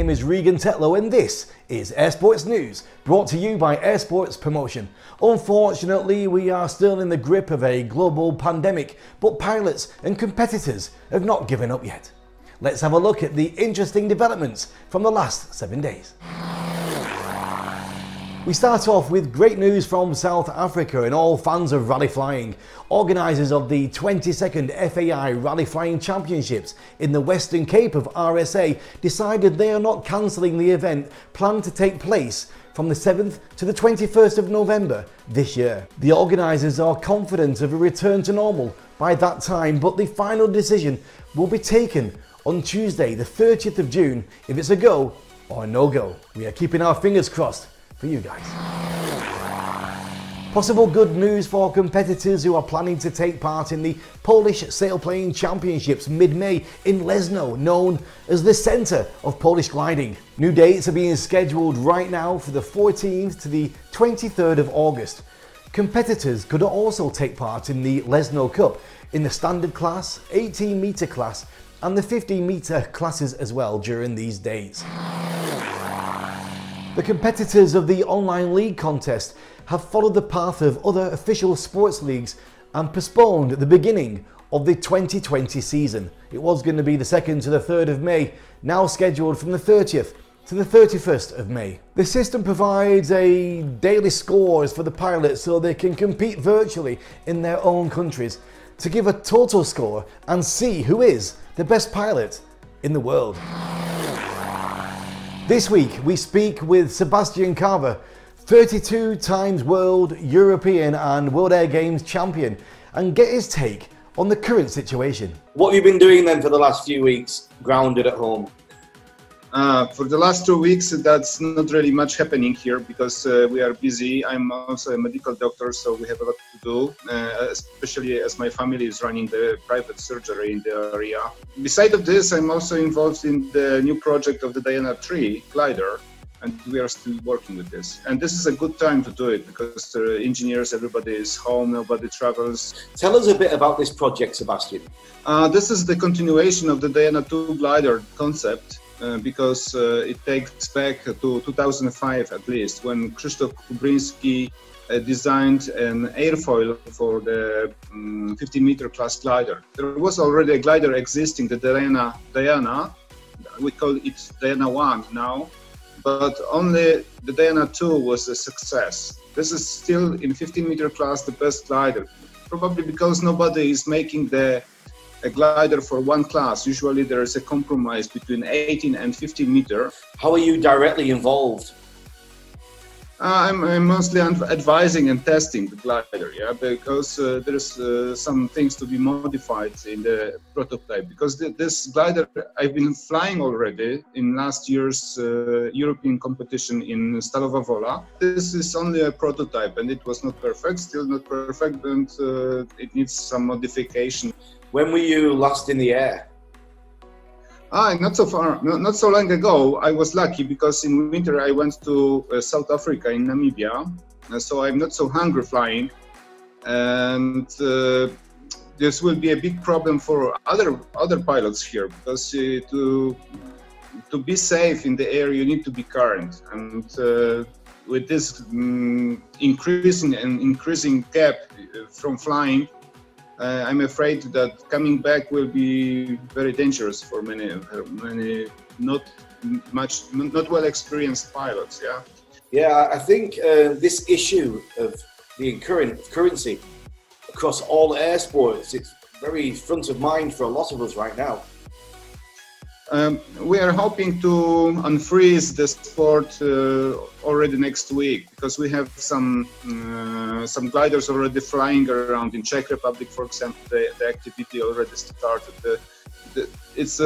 name is REGAN TETLOW and this is Airsports News, brought to you by Airsports Promotion. Unfortunately, we are still in the grip of a global pandemic, but pilots and competitors have not given up yet. Let's have a look at the interesting developments from the last 7 days. We start off with great news from South Africa and all fans of rally flying. Organisers of the 22nd FAI Rally Flying Championships in the Western Cape of RSA decided they are not cancelling the event planned to take place from the 7th to the 21st of November this year. The organisers are confident of a return to normal by that time, but the final decision will be taken on Tuesday the 30th of June if it's a go or a no-go. We are keeping our fingers crossed for you guys. Possible good news for competitors who are planning to take part in the Polish Sailplane Championships mid-May in Leszno, known as the centre of Polish gliding. New dates are being scheduled right now for the 14th to the 23rd of August. Competitors could also take part in the Leszno Cup in the standard class, 18-metre class and the 15-metre classes as well during these dates. The competitors of the online league contest have followed the path of other official sports leagues and postponed the beginning of the 2020 season. It was going to be the 2nd to the 3rd of May, now scheduled from the 30th to the 31st of May. The system provides a daily scores for the pilots so they can compete virtually in their own countries to give a total score and see who is the best pilot in the world. This week we speak with Sebastian Carver, 32 times World, European and World Air Games champion, and get his take on the current situation. What have you been doing then for the last few weeks, grounded at home? For the last 2 weeks, that's not really much happening here because we are busy. I'm also a medical doctor, so we have a lot to do, especially as my family is running the private surgery in the area. Besides of this, I'm also involved in the new project of the Diana 3 glider, and we are still working with this. And this is a good time to do it because the engineers, everybody is home, nobody travels. Tell us a bit about this project, Sebastian. This is the continuation of the Diana 2 glider concept. Because it takes back to 2005 at least, when Krzysztof Kubryński designed an airfoil for the 50-meter class glider. There was already a glider existing, the Diana, we call it Diana 1 now, but only the Diana 2 was a success. This is still in 15-meter class the best glider, probably because nobody is making a glider for one class. Usually there is a compromise between 18 and 15 meter. How are you directly involved? I'm mostly advising and testing the glider, yeah, because there's some things to be modified in the prototype. Because this glider I've been flying already in last year's European competition in Stalowa Wola. This is only a prototype and it was not perfect, still not perfect, and it needs some modification. When were you last in the air? Not so far, not so long ago. I was lucky because in winter I went to South Africa in Namibia, so I'm not so hungry flying, and this will be a big problem for other pilots here because to be safe in the air you need to be current, and with this increasing gap from flying, I'm afraid that coming back will be very dangerous for many not well experienced pilots. Yeah. Yeah, I think this issue of the currency across all air sports, it's very front of mind for a lot of us right now. We are hoping to unfreeze the sport already next week because we have some gliders already flying around in Czech Republic, for example. The activity already started. It's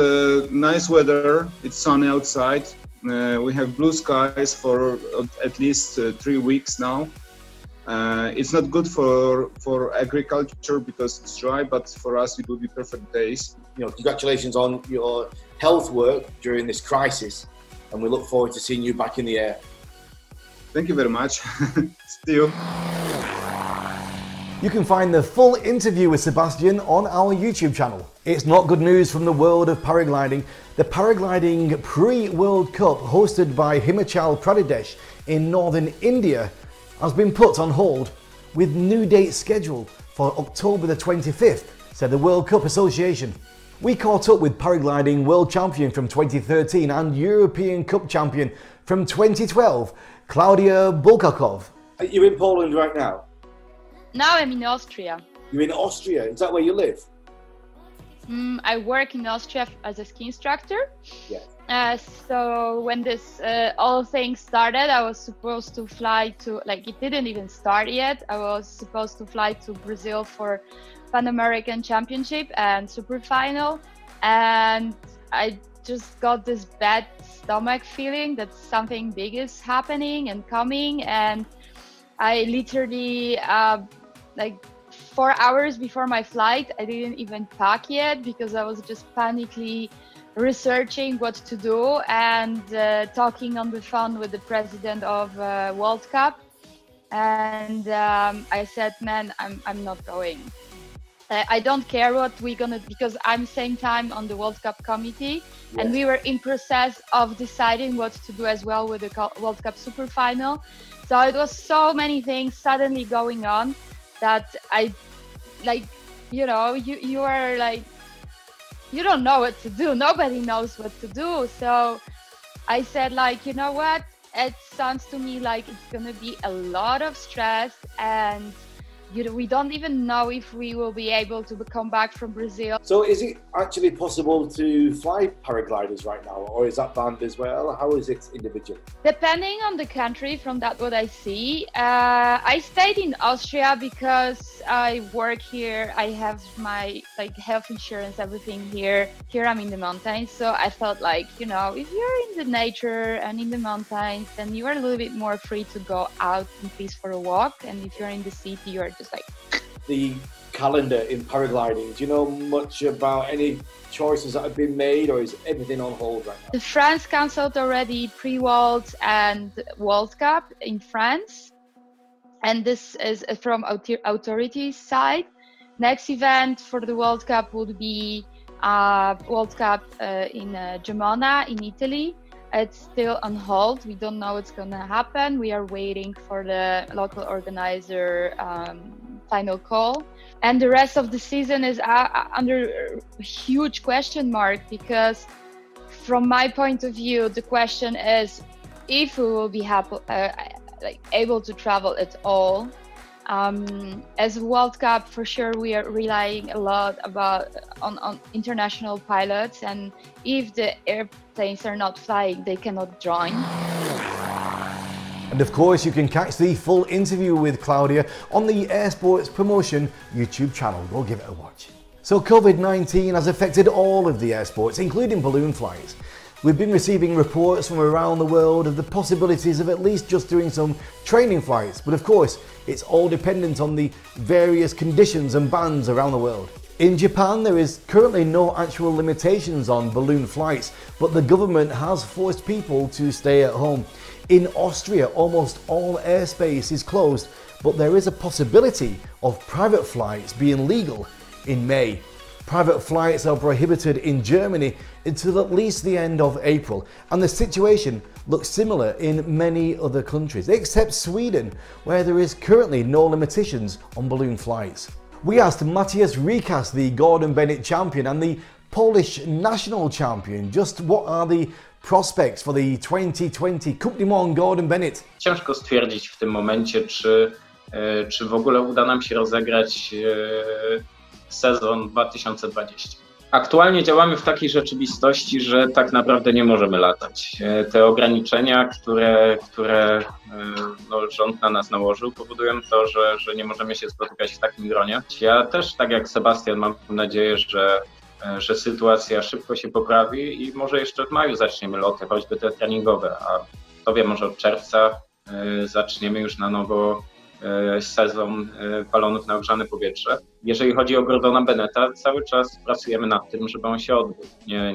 nice weather. It's sunny outside. We have blue skies for at least 3 weeks now. It's not good for agriculture because it's dry, but for us it will be perfect days. You know, congratulations on your health work during this crisis, and we look forward to seeing you back in the air. Thank you very much. See you. You can find the full interview with Sebastian on our YouTube channel. It's not good news from the world of paragliding. The paragliding pre-World Cup hosted by Himachal Pradesh in northern India has been put on hold with new dates scheduled for October the 25th, said the World Cup Association. We caught up with paragliding world champion from 2013 and European Cup champion from 2012, Klaudia Bulgakov. Are you in Poland right now? Now I'm in Austria. You're in Austria? Is that where you live? I work in Austria as a ski instructor. Yeah. So when this all things started, I was supposed to fly to, like, it didn't even start yet. I was supposed to fly to Brazil for Pan American Championship and Super Final, and I just got this bad stomach feeling that something big is happening and coming, and I literally like 4 hours before my flight, I didn't even pack yet because I was just panically researching what to do and talking on the phone with the president of World Cup. And I said, man, I'm not going. I don't care what we're gonna, because I'm same time on the World Cup committee, yes. And we were in process of deciding what to do as well with the World Cup Super Final. So it was so many things suddenly going on that I, like, you know, you are like, you don't know what to do. Nobody knows what to do. So I said, like, you know what? It sounds to me like it's gonna be a lot of stress, and we don't even know if we will be able to come back from Brazil. So is it actually possible to fly paragliders right now, or is that banned as well? How is it individual? Depending on the country, from that what I see. I stayed in Austria because I work here. I have my health insurance, everything here. Here I'm in the mountains, so I felt like, you know, if you're in the nature and in the mountains, then you are a little bit more free to go out in peace for a walk. And if you're in the city, you are just like... The calendar in paragliding, do you know much about any choices that have been made, or is everything on hold right now? The France cancelled already pre-World and World Cup in France, and this is from authorities' side. Next event for the World Cup would be World Cup in Gemona in Italy. It's still on hold. We don't know what's going to happen. We are waiting for the local organizer final call. And the rest of the season is under a huge question mark, because from my point of view, the question is if we will be able to travel at all. As a World Cup, for sure, we are relying a lot on international pilots, and if the airplanes are not flying, they cannot join. And of course, you can catch the full interview with Klaudia on the Air Sports Promotion YouTube channel. Go give it a watch. So COVID-19 has affected all of the air sports, including balloon flights. We've been receiving reports from around the world of the possibilities of at least just doing some training flights, but of course, it's all dependent on the various conditions and bans around the world. In Japan, there is currently no actual limitations on balloon flights, but the government has forced people to stay at home. In Austria, almost all airspace is closed, but there is a possibility of private flights being legal in May. Private flights are prohibited in Germany until at least the end of April, and the situation looks similar in many other countries, except Sweden, where there is currently no limitations on balloon flights. We asked Matthias Rikas, the Gordon Bennett champion and the Polish national champion, just what are the prospects for the 2020 Coupe du Monde Gordon Bennett. Ciężko stwierdzić w tym momencie, czy w ogóle uda nam się rozegrać sezon 2020. Aktualnie działamy w takiej rzeczywistości, że tak naprawdę nie możemy latać. Te ograniczenia, które rząd na nas nałożył, powodują to, że nie możemy się spotykać w takim gronie. Ja też, tak jak Sebastian, mam nadzieję, że sytuacja szybko się poprawi i może jeszcze w maju zaczniemy loty, choćby te treningowe, a kto wie, może od czerwca zaczniemy już na nowo sezon balonów na ogrzane powietrze. Jeżeli chodzi o Gordona Bennetta, cały czas pracujemy nad tym, żeby on się odbył.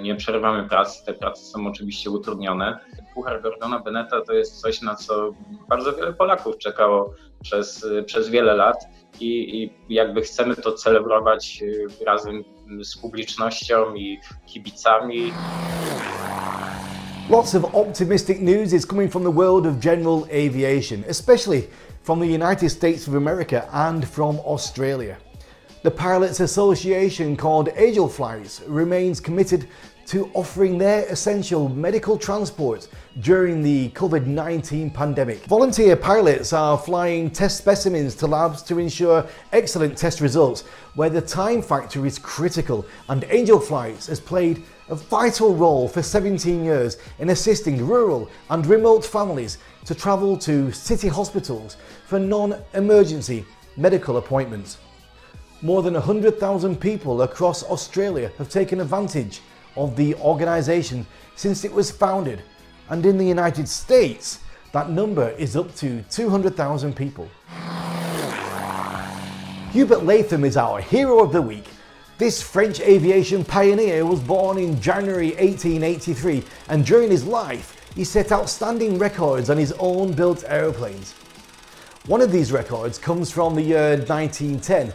Nie przerywamy pracy, te prace są oczywiście utrudnione. Puchar Gordona Bennetta to jest coś, na co bardzo wiele Polaków czekało przez wiele lat i jakby chcemy to celebrować razem z publicznością i kibicami. Lots of optimistic news is coming from the world of general aviation, especially from the United States of America and from Australia. The Pilots Association, called Angel Flights, remains committed to offering their essential medical transport during the COVID-19 pandemic. Volunteer pilots are flying test specimens to labs to ensure excellent test results, where the time factor is critical, and Angel Flights has played a vital role for 17 years in assisting rural and remote families to travel to city hospitals for non-emergency medical appointments. More than 100,000 people across Australia have taken advantage of the organisation since it was founded, and in the United States that number is up to 200,000 people. Hubert Latham is our hero of the week. This French aviation pioneer was born in January 1883, and during his life he set outstanding records on his own built aeroplanes. One of these records comes from the year 1910.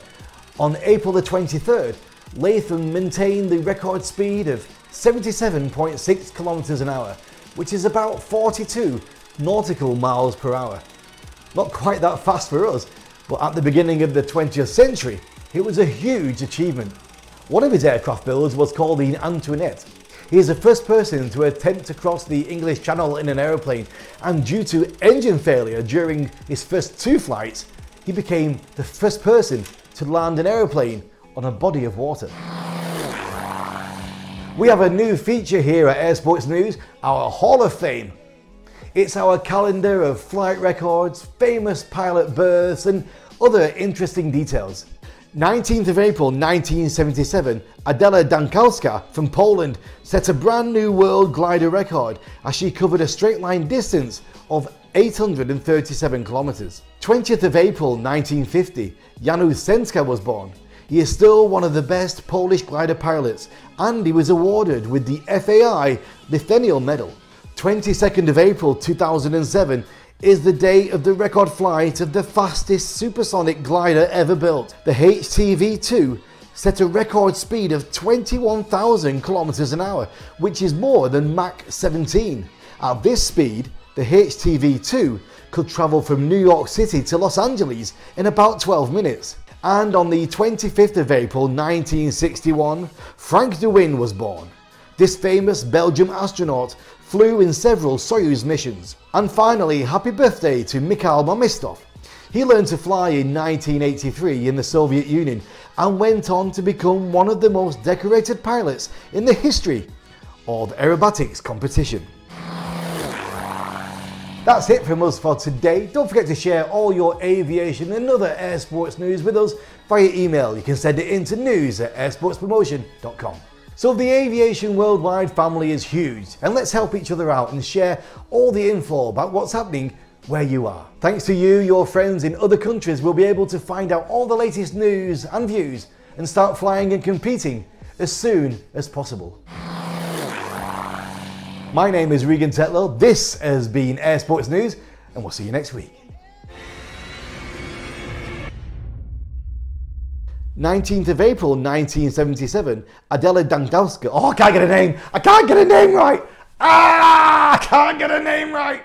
On April the 23rd, Latham maintained the record speed of 77.6 kilometers an hour, which is about 42 nautical miles per hour. Not quite that fast for us, but at the beginning of the 20th century, it was a huge achievement. One of his aircraft builds was called the Antoinette. He is the first person to attempt to cross the English Channel in an aeroplane, and due to engine failure during his first 2 flights, he became the first person to land an aeroplane on a body of water. We have a new feature here at Air Sports News, our Hall of Fame. It's our calendar of flight records, famous pilot births and other interesting details. 19th of April 1977, Adela Dankowska from Poland set a brand new world glider record as she covered a straight line distance of 837 kilometers. 20th of April 1950, Janusz Sędzka was born. He is still one of the best Polish glider pilots, and he was awarded with the FAI Lithuanian Medal. 22nd of April 2007 is the day of the record flight of the fastest supersonic glider ever built. The HTV-2 set a record speed of 21,000 kilometers an hour, which is more than Mach 17. At this speed, the HTV-2 could travel from New York City to Los Angeles in about 12 minutes. And on the 25th of April 1961, Frank de Winne was born. This famous Belgian astronaut flew in several Soyuz missions. And finally, happy birthday to Mikhail Mamistov. He learned to fly in 1983 in the Soviet Union and went on to become one of the most decorated pilots in the history of aerobatics competition. That's it from us for today. Don't forget to share all your aviation and other air sports news with us via email. You can send it in to news@airsportspromotion.com. So the aviation worldwide family is huge, and let's help each other out and share all the info about what's happening where you are. Thanks to you, your friends in other countries will be able to find out all the latest news and views and start flying and competing as soon as possible. My name is Regan TETLOW, this has been Air Sports News, and we'll see you next week. 19th of April 1977, Adela Dankowska. Oh, I can't get a name! I can't get a name right! I can't get a name right!